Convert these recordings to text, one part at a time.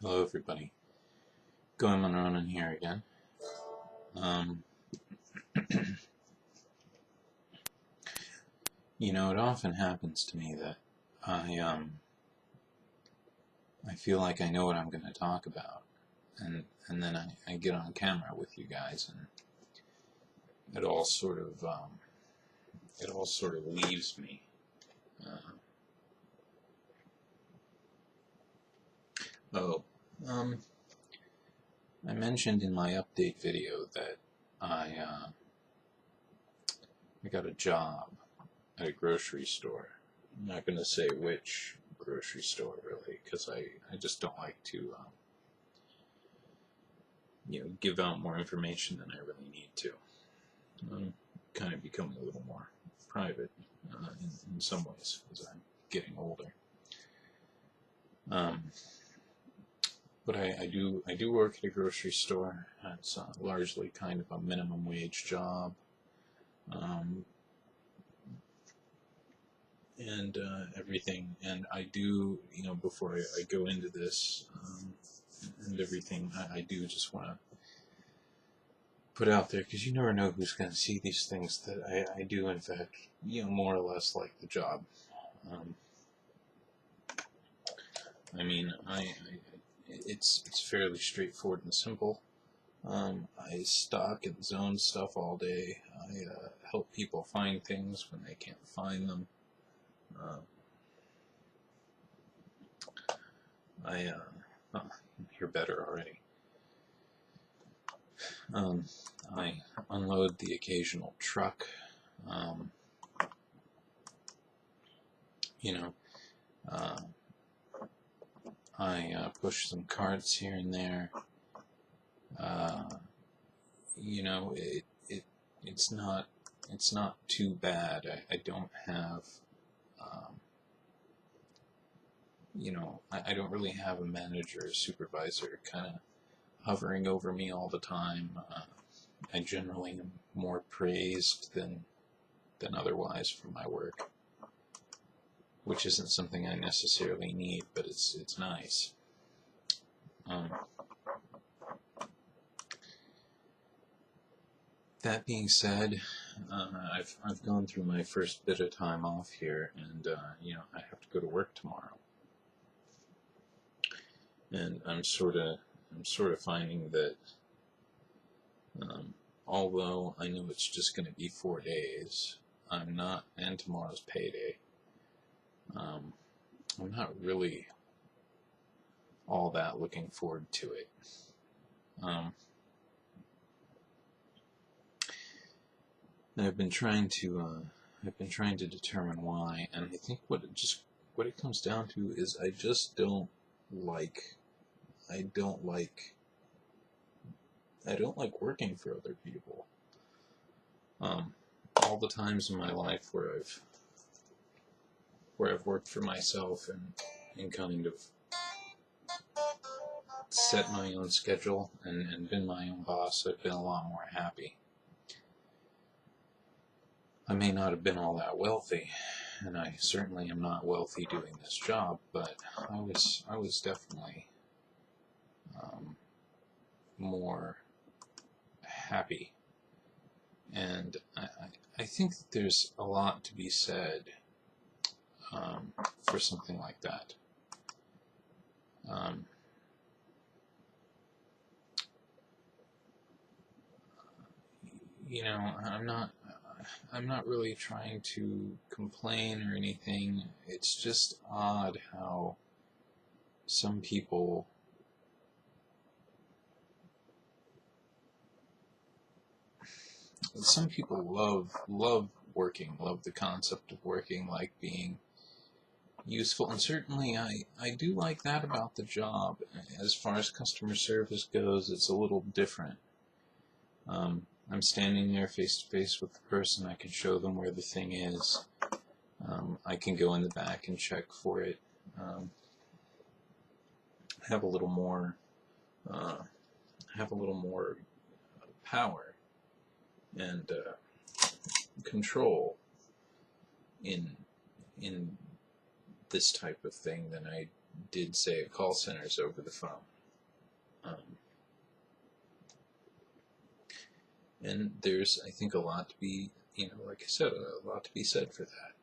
Hello everybody, Goemonronin here again. It often happens to me that I feel like I know what I'm going to talk about, and then I get on camera with you guys, and it all sort of leaves me. I mentioned in my update video that I got a job at a grocery store. I'm not going to say which grocery store, really, because I just don't like to give out more information than I really need to. I'm kind of becoming a little more private in some ways as I'm getting older. But I do work at a grocery store. It's largely kind of a minimum wage job. And everything, and I do, before I go into this and everything, I do just want to put out there, because you never know who's going to see these things, that I do, in fact, more or less like the job. It's fairly straightforward and simple. I stock and zone stuff all day. I help people find things when they can't find them. You're better already. I unload the occasional truck. I push some carts here and there. It's not too bad. I don't have, I don't really have a manager or supervisor kind of hovering over me all the time. I generally am more praised than otherwise for my work, which isn't something I necessarily need, but it's nice. That being said, I've gone through my first bit of time off here, and I have to go to work tomorrow, and I'm sort of finding that although I know it's just going to be 4 days, and tomorrow's payday, I'm not really all that looking forward to it. And I've been trying to determine why, and I think what it comes down to is I don't like working for other people. All the times in my life where I've worked for myself and kind of set my own schedule and been my own boss, I've been a lot more happy. I may not have been all that wealthy, and I certainly am not wealthy doing this job, but I was definitely more happy. And I think that there's a lot to be said for something like that. I'm not really trying to complain or anything. It's just odd how some people love working, love the concept of working, like being useful, and certainly I do like that about the job. As far as customer service goes, it's a little different. I'm standing there face to face with the person. I can show them where the thing is. I can go in the back and check for it. Have a little more power and control in this type of thing than I did say at call centers over the phone. And there's, I think, a lot to be, like I said, a lot to be said for that.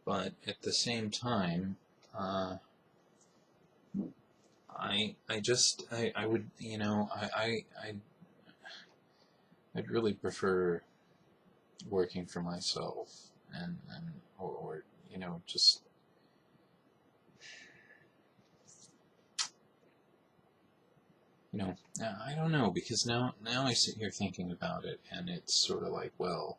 But at the same time, I would, I'd really prefer working for myself or just, I don't know, because now I sit here thinking about it, and it's sort of like, well,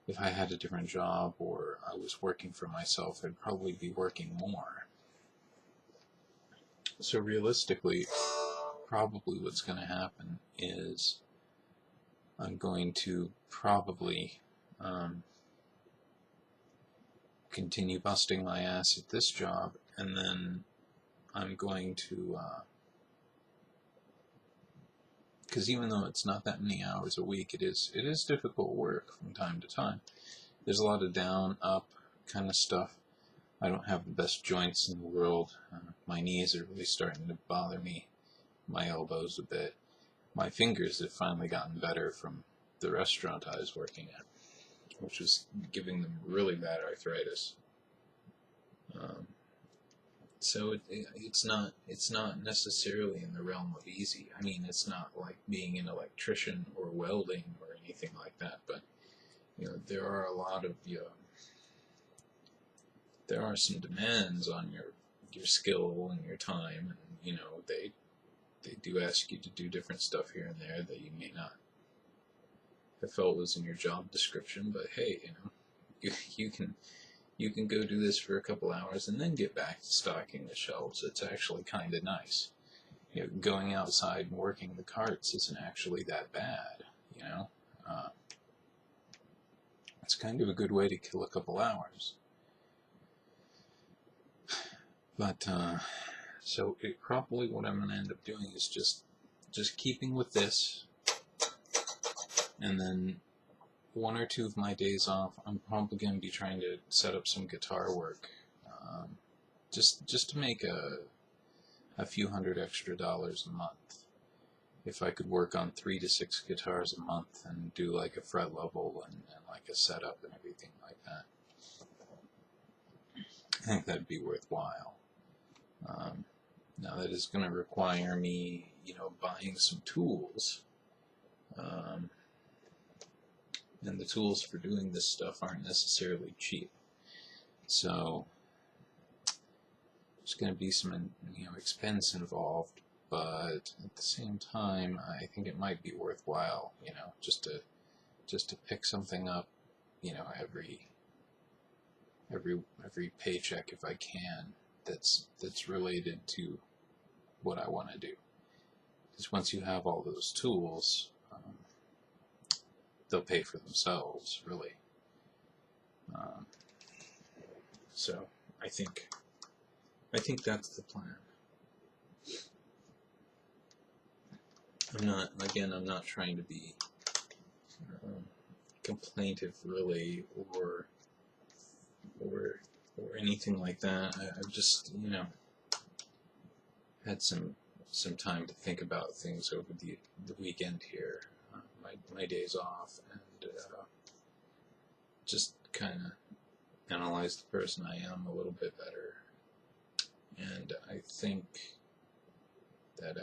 if I had a different job or I was working for myself, I'd probably be working more. So realistically, probably what's going to happen is I'm going to probably continue busting my ass at this job, and then I'm going to, because even though it's not that many hours a week, it is difficult work from time to time. There's a lot of down, up kind of stuff. I don't have the best joints in the world. My knees are really starting to bother me. My elbows a bit. My fingers have finally gotten better from the restaurant I was working at, which was giving them really bad arthritis. So it's not necessarily in the realm of easy. I mean, it's not like being an electrician or welding or anything like that. But there are a lot of there are some demands on your skill and your time, and they do ask you to do different stuff here and there that you may not have felt was in your job description. But hey, you can go do this for a couple hours and then get back to stocking the shelves. It's actually kind of nice. Going outside and working the carts isn't actually that bad. It's kind of a good way to kill a couple hours. But so probably what I'm going to end up doing is just keeping with this, and then one or two of my days off, I'm probably going to be trying to set up some guitar work, just to make a few $100 extra a month. If I could work on 3 to 6 guitars a month and do like a fret level and like a setup and everything like that, I think that'd be worthwhile. Now that is going to require me, buying some tools. And the tools for doing this stuff aren't necessarily cheap. So there's going to be some, expense involved, but at the same time, I think it might be worthwhile, just to pick something up, every paycheck if I can, that's related to what I want to do. Because once you have all those tools, they'll pay for themselves, really. So I think that's the plan. I'm not trying to be complaintive, really, or anything like that. I've just, had some time to think about things over the weekend here, my days off, and just kind of analyze the person I am a little bit better. And I think that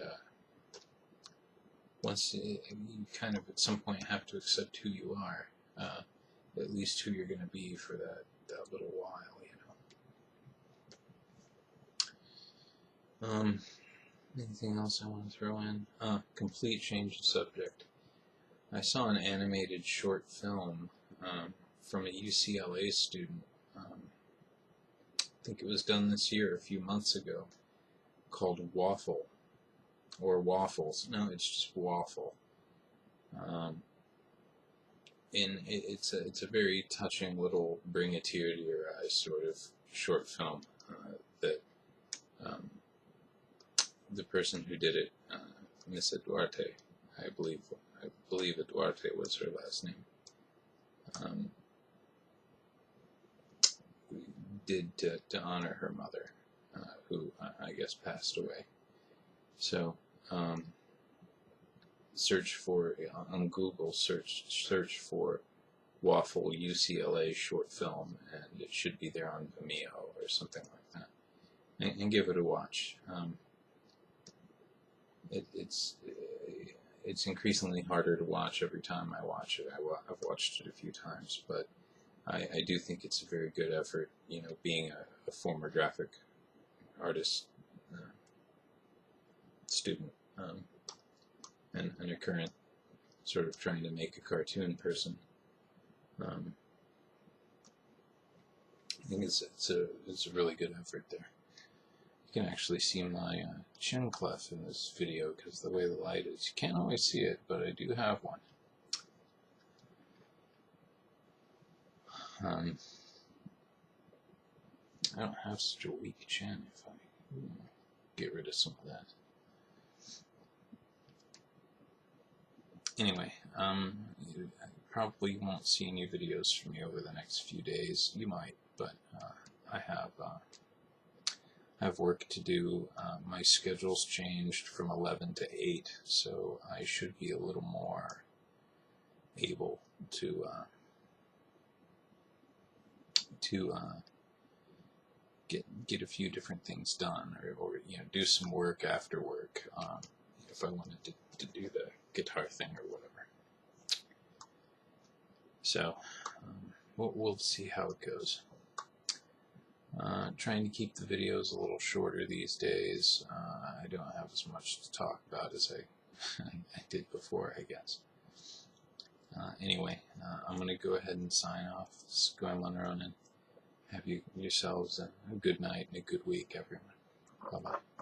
once you kind of at some point have to accept who you are, at least who you're going to be for that little while, Anything else I want to throw in? Complete change of subject. I saw an animated short film from a UCLA student. I think it was done this year, a few months ago, called Waffle, or Waffles. No, it's just Waffle. And it's a very touching little bring a tear to your eyes sort of short film that the person who did it, Miss Duarte, I believe Duarte was her last name, um, did to honor her mother, who I guess passed away. So search for on Google, search for Waffle UCLA short film, and it should be there on Vimeo or something like that, and give it a watch. It's increasingly harder to watch every time I watch it. I've watched it a few times, but I do think it's a very good effort. You know, being a former graphic artist student, and a current sort of trying to make a cartoon person. I think it's a really good effort there. You can actually see my chin clef in this video because the way the light is. You can't always see it, but I do have one. I don't have such a weak chin if I get rid of some of that. Anyway, you probably won't see any videos from me over the next few days. You might, but I have work to do. My schedule's changed from 11 to 8, so I should be a little more able to get a few different things done, or you know, do some work after work, if I wanted to do the guitar thing or whatever. So we'll see how it goes. Trying to keep the videos a little shorter these days. I don't have as much to talk about as I did before, I guess. Anyway, I'm going to go ahead and sign off. This is Goemonronin. Have yourselves a good night and a good week, everyone. Bye-bye.